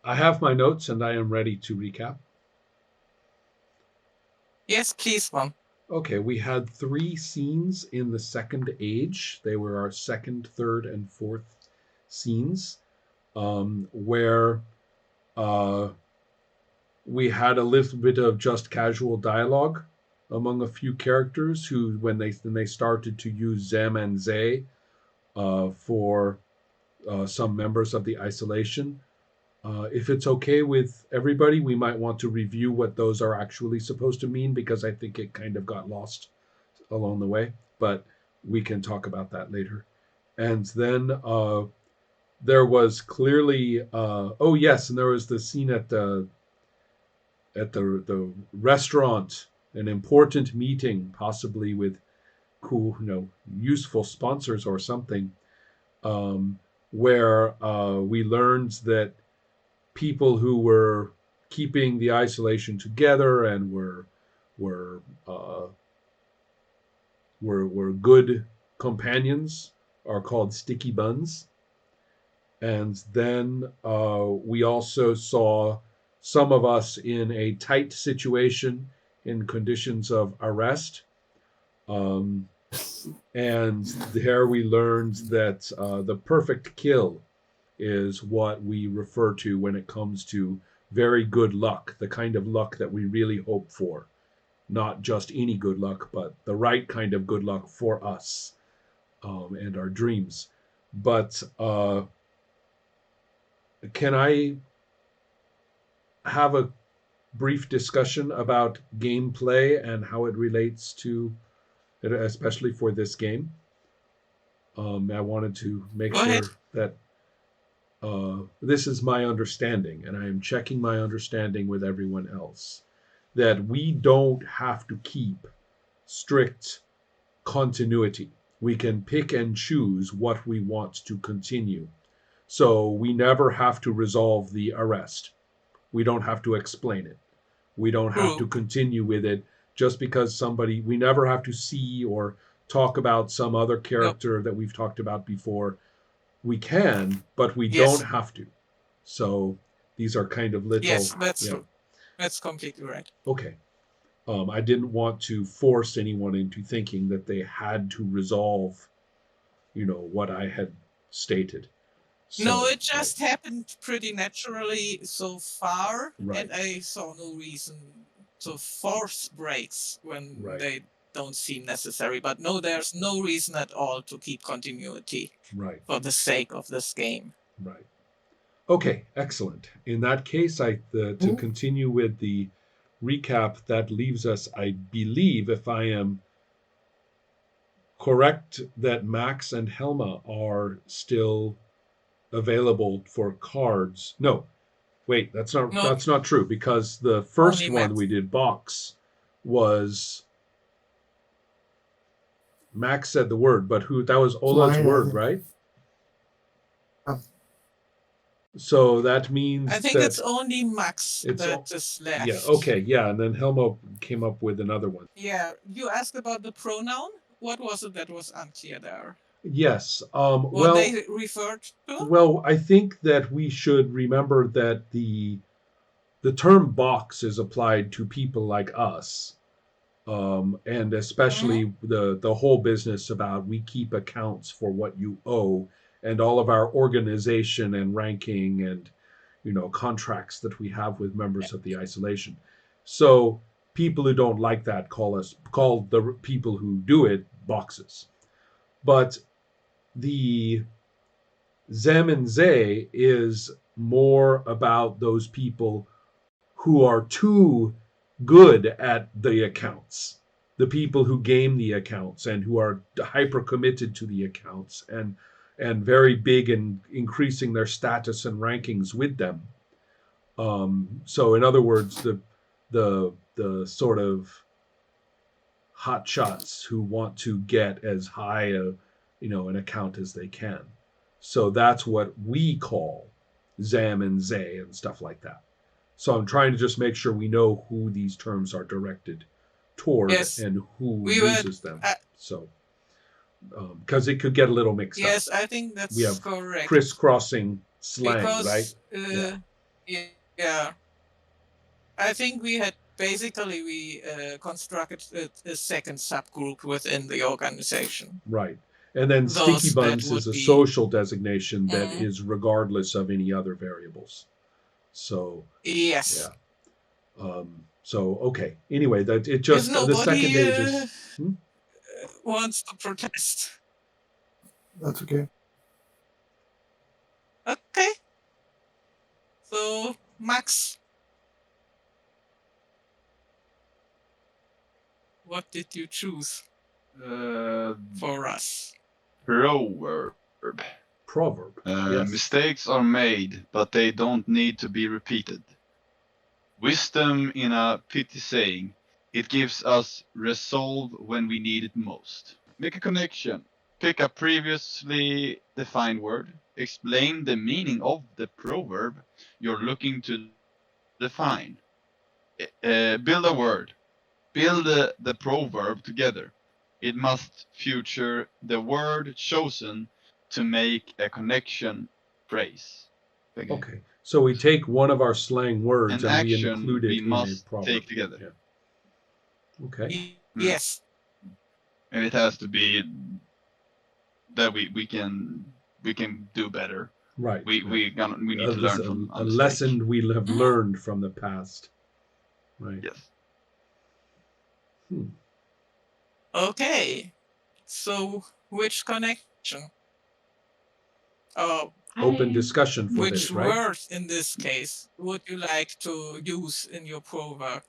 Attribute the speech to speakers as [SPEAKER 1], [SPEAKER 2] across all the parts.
[SPEAKER 1] I have my notes and I am ready to recap.
[SPEAKER 2] Yes, please, Mom.
[SPEAKER 1] Okay, we had three scenes in the second age. They were our second, third, and fourth scenes, where uh, we had a little bit of just casual dialogue among a few characters who, when they started to use them and they for some members of the isolation. If it's okay with everybody, we might want to review what those are actually supposed to mean because I think it kind of got lost along the way. But we can talk about that later. And then there was clearly, oh yes, and there was the scene at the restaurant, an important meeting, possibly with cool, useful sponsors or something, um, where we learned that people who were keeping the isolation together and were uh, were good companions are called sticky buns. And then we also saw some of us in a tight situation in conditions of arrest. Um, and there we learned that the perfect kill is what we refer to when it comes to very good luck, the kind of luck that we really hope for. Not just any good luck, but the right kind of good luck for us and our dreams. But can I have a brief discussion about gameplay and how it relates to, especially for this game? I wanted to make
[SPEAKER 2] Go ahead.
[SPEAKER 1] sure that this is my understanding, and I am checking my understanding with everyone else, that we don't have to keep strict continuity. We can pick and choose what we want to continue. So we never have to resolve the arrest. We don't have to explain it. We don't have to
[SPEAKER 2] True.
[SPEAKER 1] continue with it just because somebody, we never have to see or talk about some other
[SPEAKER 2] No.
[SPEAKER 1] character that we've talked about before. We can, but we don't
[SPEAKER 2] Yes.
[SPEAKER 1] have to. So these are kind of
[SPEAKER 2] Yes,
[SPEAKER 1] little,
[SPEAKER 2] that's
[SPEAKER 1] yeah,
[SPEAKER 2] true. That's completely right.
[SPEAKER 1] okay. I didn't want to force anyone into thinking that they had to resolve, what I had stated.
[SPEAKER 2] No,
[SPEAKER 1] So,
[SPEAKER 2] it
[SPEAKER 1] right,
[SPEAKER 2] just happened pretty naturally so far,
[SPEAKER 1] right,
[SPEAKER 2] and I saw no reason to force breaks when
[SPEAKER 1] right,
[SPEAKER 2] they don't seem necessary. But no, there's no reason at all to keep continuity
[SPEAKER 1] right,
[SPEAKER 2] for the sake of this game.
[SPEAKER 1] right. Okay, excellent. In that case, to
[SPEAKER 3] Mm.
[SPEAKER 1] continue with the recap, that leaves us, I believe, if I am correct, that Max and Helma are still available for cards. No, wait,
[SPEAKER 2] No,
[SPEAKER 1] that's not true because the first
[SPEAKER 2] only
[SPEAKER 1] one
[SPEAKER 2] maps.
[SPEAKER 1] we did box was Max said the word, but who that was Ola's
[SPEAKER 3] Mine
[SPEAKER 1] word,
[SPEAKER 3] hasn't.
[SPEAKER 1] right?
[SPEAKER 3] Uh,
[SPEAKER 1] So that
[SPEAKER 2] I
[SPEAKER 1] means
[SPEAKER 2] think it's
[SPEAKER 1] that
[SPEAKER 2] only Max
[SPEAKER 1] it's
[SPEAKER 2] that is
[SPEAKER 1] yeah,
[SPEAKER 2] left.
[SPEAKER 1] okay, yeah, and then Helmo came up with another one.
[SPEAKER 2] Yeah, you asked about the pronoun. What was it that was unclear there?
[SPEAKER 1] Yes.
[SPEAKER 2] What they referred to?
[SPEAKER 1] I think that we should remember that the term box is applied to people like us, and
[SPEAKER 2] Hmm.
[SPEAKER 1] especially the whole business about we keep accounts for what you owe and all of our organization and ranking and contracts that we have with members of the isolation. So people who don't like that call the people who do it boxes. But the Zem and Zay is more about those people who are too good at the accounts, the people who game the accounts and who are hyper committed to the accounts and very big in increasing their status and rankings with them. So in other words, the sort of hot shots who want to get as high an account as they can. So that's what we call Zam and Zay and stuff like that. So I'm trying to just make sure we know who these terms are directed toward
[SPEAKER 2] Yes,
[SPEAKER 1] and who
[SPEAKER 2] we were.
[SPEAKER 1] uses them.
[SPEAKER 2] Uh,
[SPEAKER 1] So because it could get a little mixed up.
[SPEAKER 2] yes, I think
[SPEAKER 1] We
[SPEAKER 2] that's
[SPEAKER 1] have
[SPEAKER 2] correct
[SPEAKER 1] crisscrossing slang, right?
[SPEAKER 2] because
[SPEAKER 1] Yeah.
[SPEAKER 2] Yeah, I think we had basically we constructed a second subgroup within the organization.
[SPEAKER 1] Right. And then sticky
[SPEAKER 2] Those that
[SPEAKER 1] buns is
[SPEAKER 2] would
[SPEAKER 1] a
[SPEAKER 2] be.
[SPEAKER 1] social designation that
[SPEAKER 2] Mhm.
[SPEAKER 1] is regardless of any other variables. So,
[SPEAKER 2] Yes.
[SPEAKER 1] yeah. So okay. Anyway, that it
[SPEAKER 2] If
[SPEAKER 1] just the second
[SPEAKER 2] nobody
[SPEAKER 1] age is hmm?
[SPEAKER 2] wants to protest.
[SPEAKER 3] That's okay.
[SPEAKER 2] Okay, so Max, what did you choose
[SPEAKER 4] Uh,
[SPEAKER 2] for us?
[SPEAKER 4] Proverb.
[SPEAKER 1] proverb. Yes.
[SPEAKER 4] Mistakes are made, but they don't need to be repeated. Wisdom in a pithy saying. It gives us resolve when we need it most. Make a connection. Pick a previously defined word. Explain the meaning of the proverb you're looking to define. Build a word. Build the proverb together. It must feature the word chosen to make a connection phrase. Okay.
[SPEAKER 1] Okay. So we take one of our slang words
[SPEAKER 4] An
[SPEAKER 1] and we
[SPEAKER 4] action
[SPEAKER 1] include
[SPEAKER 4] we
[SPEAKER 1] it in a
[SPEAKER 4] must
[SPEAKER 1] proverb.
[SPEAKER 4] take together.
[SPEAKER 1] Yeah. Okay.
[SPEAKER 4] Mm.
[SPEAKER 2] Yes.
[SPEAKER 4] And it has to be that we can do better.
[SPEAKER 1] Right.
[SPEAKER 4] We
[SPEAKER 1] Right.
[SPEAKER 4] we need to learn from a
[SPEAKER 1] A
[SPEAKER 4] mistake.
[SPEAKER 1] lesson we have
[SPEAKER 2] Mhm.
[SPEAKER 1] learned from the past. Right.
[SPEAKER 4] Yes.
[SPEAKER 1] Hmm.
[SPEAKER 2] Okay, so which connection? Oh,
[SPEAKER 1] Open discussion for
[SPEAKER 2] which
[SPEAKER 1] this, right?
[SPEAKER 2] word in this case would you like to use in your proverb?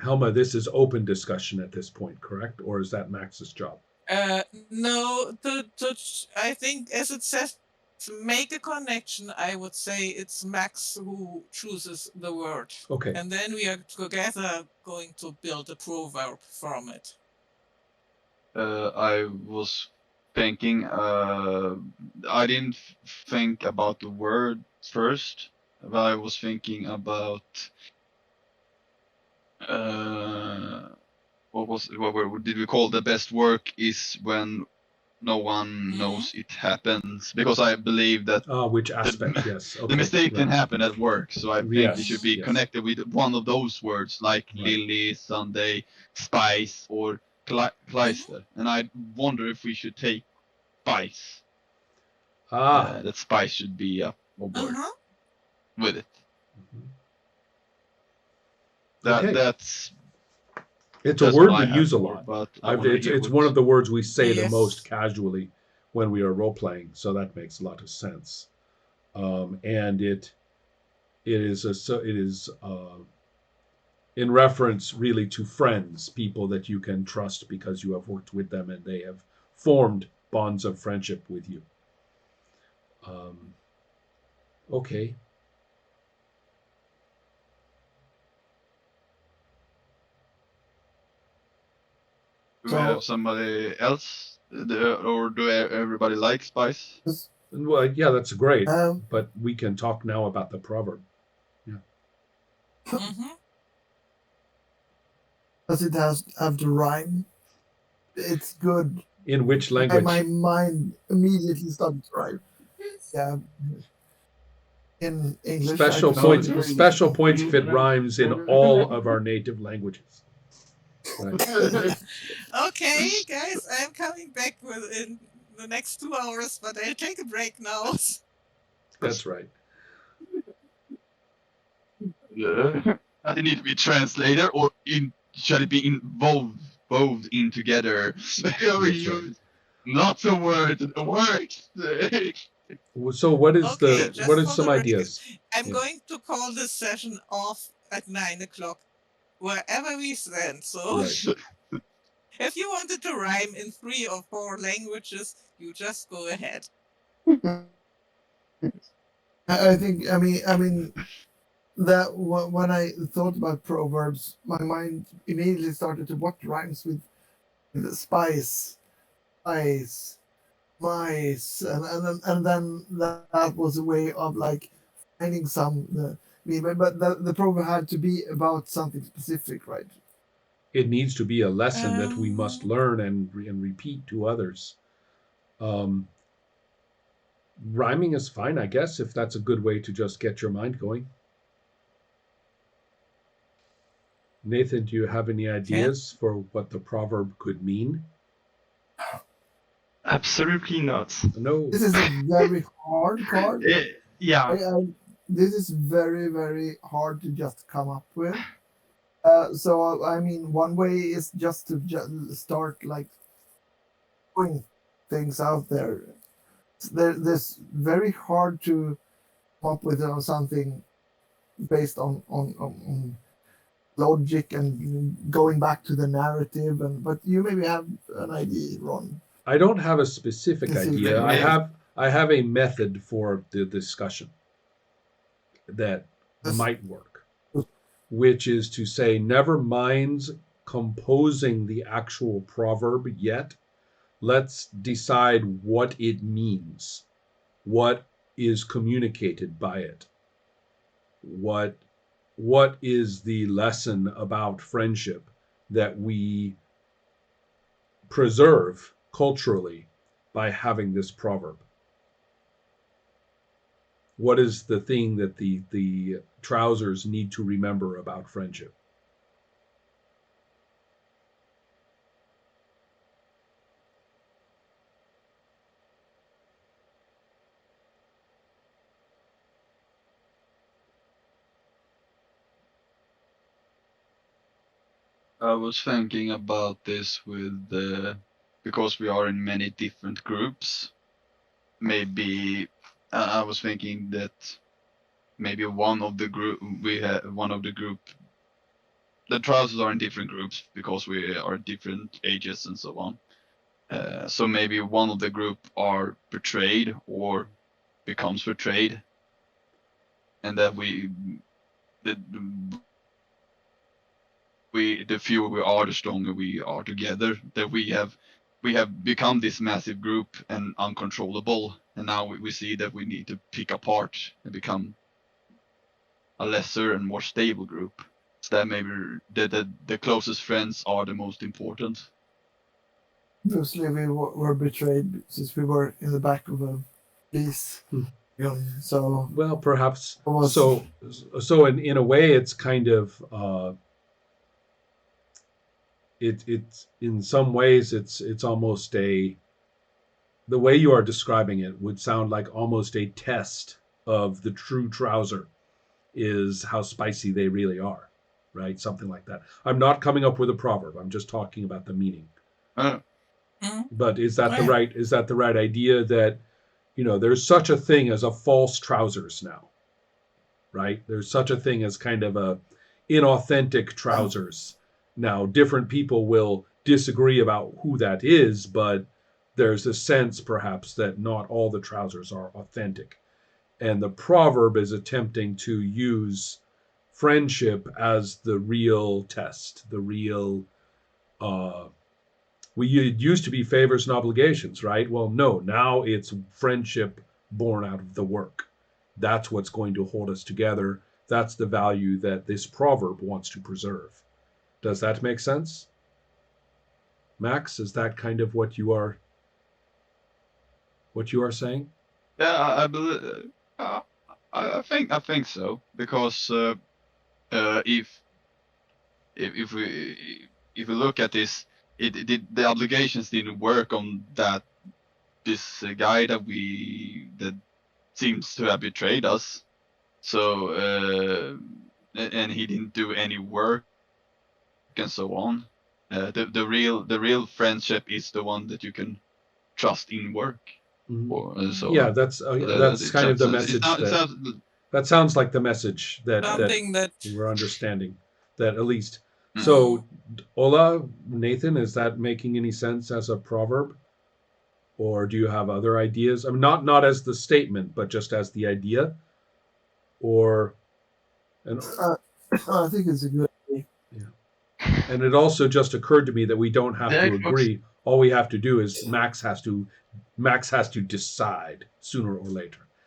[SPEAKER 1] Helma, this is open discussion at this point, correct? Or is that Max's job?
[SPEAKER 2] No, I think as it says, to make a connection, I would say it's Max who chooses the word.
[SPEAKER 1] Okay.
[SPEAKER 2] And then we are together going to build a proverb from it.
[SPEAKER 4] I was thinking. I didn't think about the word first, but I was thinking about what did we call the best work is when no one
[SPEAKER 2] Mhm.
[SPEAKER 4] knows it happens, because I believe that
[SPEAKER 1] Which aspect?
[SPEAKER 4] the
[SPEAKER 1] Yes.
[SPEAKER 4] the
[SPEAKER 1] Okay.
[SPEAKER 4] mistake can
[SPEAKER 1] Right.
[SPEAKER 4] happen at work. So I think it should
[SPEAKER 1] Yes.
[SPEAKER 4] be
[SPEAKER 2] Mhm.
[SPEAKER 1] Yes.
[SPEAKER 4] connected with one of those words, like
[SPEAKER 1] Right.
[SPEAKER 4] Lily, Sunday, Spice, or
[SPEAKER 2] Mhm.
[SPEAKER 4] Kleister. And I wonder if we should take Spice.
[SPEAKER 1] Ah.
[SPEAKER 4] That Spice should be a word
[SPEAKER 2] Uh-huh.
[SPEAKER 4] with it.
[SPEAKER 1] Mhm.
[SPEAKER 4] That
[SPEAKER 1] Okay.
[SPEAKER 4] that's
[SPEAKER 1] It's a
[SPEAKER 4] that's what
[SPEAKER 1] word
[SPEAKER 4] I
[SPEAKER 1] we
[SPEAKER 4] have
[SPEAKER 1] use a
[SPEAKER 4] for
[SPEAKER 1] lot.
[SPEAKER 4] it. But I want to hear
[SPEAKER 1] It's
[SPEAKER 4] what.
[SPEAKER 1] one of the words we say the most
[SPEAKER 2] Yes.
[SPEAKER 1] casually when we are role playing, so that makes a lot of sense. And it is a so it is in reference really to friends, people that you can trust because you have worked with them and they have formed bonds of friendship with you. Um, okay.
[SPEAKER 4] Do we have
[SPEAKER 3] So,
[SPEAKER 4] somebody else, or do everybody like Spice?
[SPEAKER 3] this,
[SPEAKER 1] Well, yeah, that's great.
[SPEAKER 3] um,
[SPEAKER 1] But we can talk now about the proverb. Yeah.
[SPEAKER 2] Mhm.
[SPEAKER 3] does it has have to rhyme? It's good.
[SPEAKER 1] In which
[SPEAKER 3] My
[SPEAKER 1] language?
[SPEAKER 3] mind immediately started to rhyme. Yeah, in English, I
[SPEAKER 1] Special
[SPEAKER 3] prefer
[SPEAKER 1] points.
[SPEAKER 3] to use.
[SPEAKER 1] Special points if it rhymes in all of our native languages. Right.
[SPEAKER 2] Okay, guys, I'm coming back within the next 2 hours, but I'll take a break now.
[SPEAKER 1] That's right.
[SPEAKER 4] Yeah. Does it need to be translator, or should it be involved in together? We
[SPEAKER 1] That's right.
[SPEAKER 4] use lots of words. Words.
[SPEAKER 1] So
[SPEAKER 2] Okay,
[SPEAKER 1] what
[SPEAKER 2] just
[SPEAKER 1] is
[SPEAKER 2] for
[SPEAKER 1] some
[SPEAKER 2] the record,
[SPEAKER 1] ideas?
[SPEAKER 2] I'm
[SPEAKER 1] Yeah.
[SPEAKER 2] going to call this session off at 9 o'clock, wherever we stand. So
[SPEAKER 1] Right.
[SPEAKER 2] if you wanted to rhyme in 3 or 4 languages, you just go ahead.
[SPEAKER 3] I think. I mean that when I thought about proverbs, my mind immediately started to what rhymes with spice, ice, mice, and then that was a way of like finding some. But the proverb had to be about something specific, right?
[SPEAKER 1] It needs to be a lesson that we must
[SPEAKER 2] Um,
[SPEAKER 1] learn and repeat to others. Um, Rhyming is fine, I guess, if that's a good way to just get your mind going. Nathan, do you have any ideas for what the proverb could mean?
[SPEAKER 5] Absolutely not.
[SPEAKER 1] No.
[SPEAKER 3] This is a very hard card.
[SPEAKER 5] Yeah.
[SPEAKER 3] This is very, very hard to just come up with. So I mean, one way is just to start like putting things out there. There's very hard to come up with something based on logic and going back to the narrative. But you maybe have an idea, Ron.
[SPEAKER 1] I don't have a specific
[SPEAKER 3] Yes, you
[SPEAKER 1] idea.
[SPEAKER 3] do.
[SPEAKER 1] I have a method for the discussion that
[SPEAKER 3] Yes.
[SPEAKER 1] might work, which is to say, never mind composing the actual proverb yet. Let's decide what it means, what is communicated by it, what is the lesson about friendship that we preserve culturally by having this proverb. What is the thing that the trousers need to remember about friendship?
[SPEAKER 4] I was thinking about this with because we are in many different groups. Maybe I was thinking that maybe one of the group the trousers are in different groups because we are different ages and so on. So maybe one of the group are betrayed or becomes betrayed, and that the fewer we are, the stronger we are together. That we have become this massive group and uncontrollable, and now we see that we need to pick apart and become a lesser and more stable group. So that maybe the closest friends are the most important.
[SPEAKER 3] Mostly we were betrayed since we were in the back of a police. So
[SPEAKER 1] Well, perhaps
[SPEAKER 3] was-
[SPEAKER 1] so in a way it's kind of it's in some ways it's almost the way you are describing it would sound like almost a test of the true trouser is how spicy they really are, right? Something like that. I'm not coming up with a proverb. I'm just talking about the meaning. But is that the right idea that there's such a thing as a false trousers now, right? There's such a thing as kind of a inauthentic trousers. Now, different people will disagree about who that is, but there's a sense perhaps that not all the trousers are authentic. And the proverb is attempting to use friendship as the real test, the real it used to be favors and obligations, right? Well, no, now it's friendship born out of the work. That's what's going to hold us together. That's the value that this proverb wants to preserve. Does that make sense? Max, is that kind of what you are saying?
[SPEAKER 4] Yeah, I believe. I think so, because if we look at this, the obligations didn't work on that. This guy that seems to have betrayed us. So and he didn't do any work and so on. The real friendship is the one that you can trust in work.
[SPEAKER 1] Yeah, that's kind of the message that sounds like the message that we're understanding. That at least. So, Ola, Nathan, is that making any sense as a proverb, or do you have other ideas? I mean, not as the statement, but just as the idea, or.
[SPEAKER 3] I think it's a good idea.
[SPEAKER 1] Yeah. And it also just occurred to me that we don't have to agree. All we have to do is Max has to decide sooner or later.